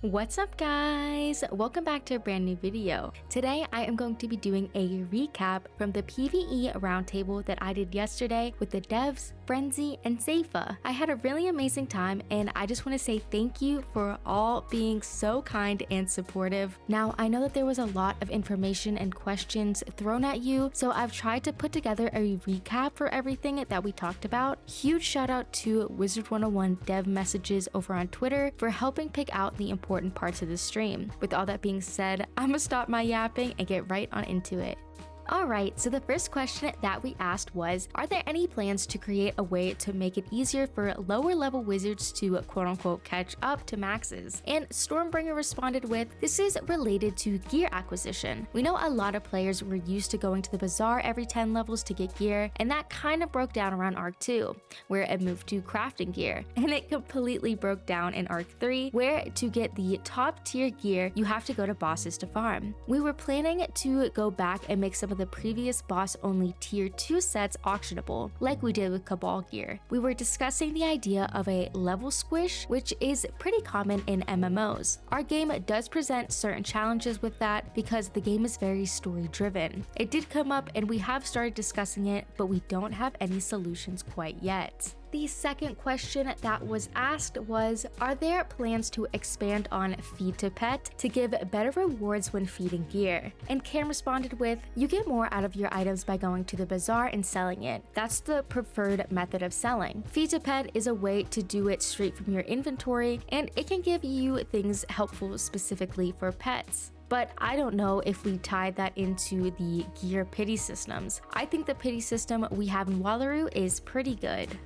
What's up guys? Welcome back to a brand new video. Today I am going to be doing a recap from the PvE Roundtable that I did yesterday with the devs, Frenzy, and Zephyr. I had a really amazing time and I just want to say thank you for all being so kind and supportive. Now I know that there was a lot of information and questions thrown at you, so I've tried to put together a recap for everything that we talked about. Huge shout out to Wizard 101 dev messages over on Twitter for helping pick out the important parts of the stream. With all that being said, I'm gonna stop my yapping and get right on into it. Alright, so the first question that we asked was, are there any plans to create a way to make it easier for lower level wizards to quote-unquote catch up to maxes? And Stormbringer responded with, this is related to gear acquisition. We know a lot of players were used to going to the bazaar every 10 levels to get gear, and that kind of broke down around Ark 2, where it moved to crafting gear, and it completely broke down in Ark 3, where to get the top tier gear, you have to go to bosses to farm. We were planning to go back and make some of the previous boss only tier 2 sets auctionable, like we did with Cabal gear. We were discussing the idea of a level squish, which is pretty common in MMOs. Our game does present certain challenges with that because the game is very story driven. It did come up and we have started discussing it, but we don't have any solutions quite yet. The second question that was asked was, are there plans to expand on feed to pet to give better rewards when feeding gear? And Cam responded with, you get more out of your items by going to the bazaar and selling it. That's the preferred method of selling. Feed to pet is a way to do it straight from your inventory, and it can give you things helpful specifically for pets. But I don't know if we tied that into the gear pity systems. I think the pity system we have in Wallaroo is pretty good.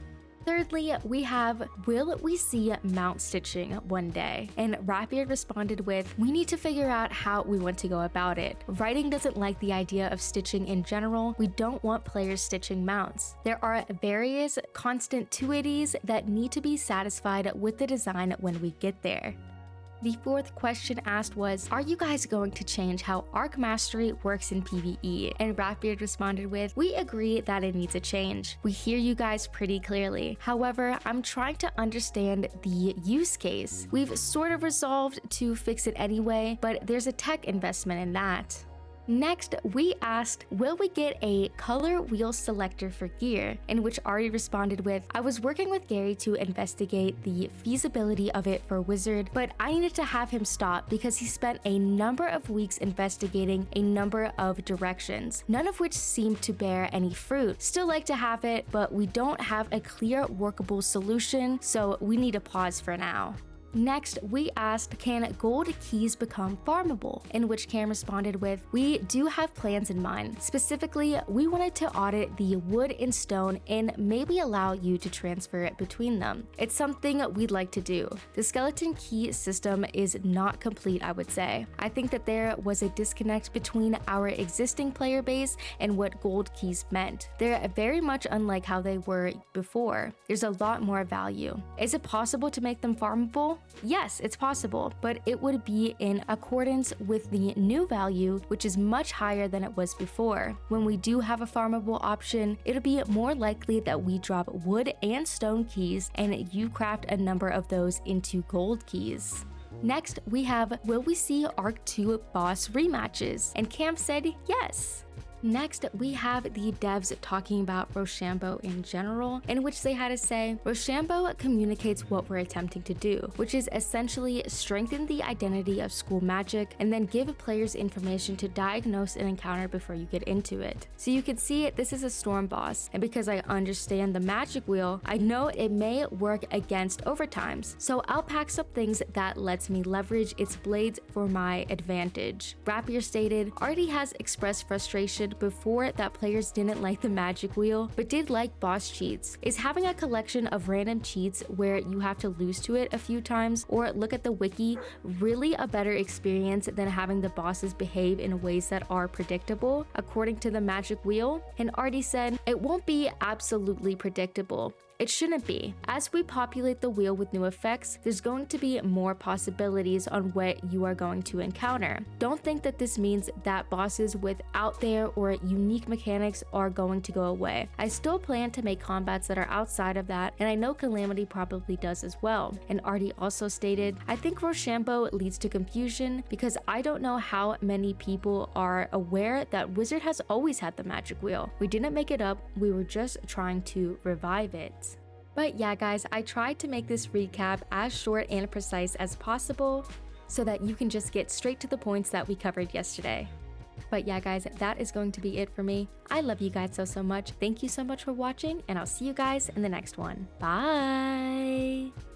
Thirdly, we have, will we see Mountstitching one day? And Rapier responded with, we need to figure out how we want to go about it. Writing doesn't like the idea of stitching in general. We don't want players stitching mounts. There are various constantuities that need to be satisfied with the design when we get there. The fourth question asked was, are you guys going to change how Ark Mastery works in PvE? And Rapbeard responded with, we agree that it needs a change. We hear you guys pretty clearly. However, I'm trying to understand the use case. We've sort of resolved to fix it anyway, but there's a tech investment in that. Next, we asked, will we get a color wheel selector for gear? In which Ari responded with, I was working with Gary to investigate the feasibility of it for Wizard, but I needed to have him stop because he spent a number of weeks investigating a number of directions, none of which seemed to bear any fruit. Still like to have it, but we don't have a clear workable solution, so we need a pause for now. Next, we asked, can gold keys become farmable? In which Cam responded with, we do have plans in mind. Specifically, we wanted to audit the wood and stone and maybe allow you to transfer it between them. It's something we'd like to do. The skeleton key system is not complete, I would say. I think that there was a disconnect between our existing player base and what gold keys meant. They're very much unlike how they were before. There's a lot more value. Is it possible to make them farmable? Yes, it's possible, but it would be in accordance with the new value, which is much higher than it was before. When we do have a farmable option, it'll be more likely that we drop wood and stone keys and you craft a number of those into gold keys. Next, we have, will we see Ark 2 boss rematches? And Cam said yes. Next, we have the devs talking about Rochambeau in general, in which they had to say, Rochambeau communicates what we're attempting to do, which is essentially strengthen the identity of school magic and then give players information to diagnose an encounter before you get into it. So you can see this is a storm boss, and because I understand the magic wheel, I know it may work against overtimes, so I'll pack some things that lets me leverage its blades for my advantage. Rapier stated, already has expressed frustration before that players didn't like the magic wheel but did like boss cheats. Is having a collection of random cheats where you have to lose to it a few times or look at the wiki really a better experience than having the bosses behave in ways that are predictable according to the magic wheel? And Artie said, it won't be absolutely predictable. It shouldn't be. As we populate the wheel with new effects, there's going to be more possibilities on what you are going to encounter. Don't think that this means that bosses with out there or unique mechanics are going to go away. I still plan to make combats that are outside of that, and I know Calamity probably does as well. And Artie also stated, I think Rochambeau leads to confusion because I don't know how many people are aware that Wizard has always had the magic wheel. We didn't make it up, we were just trying to revive it. But yeah guys, I tried to make this recap as short and precise as possible so that you can just get straight to the points that we covered yesterday. But yeah guys, that is going to be it for me. I love you guys so much. Thank you so much for watching, and I'll see you guys in the next one. Bye!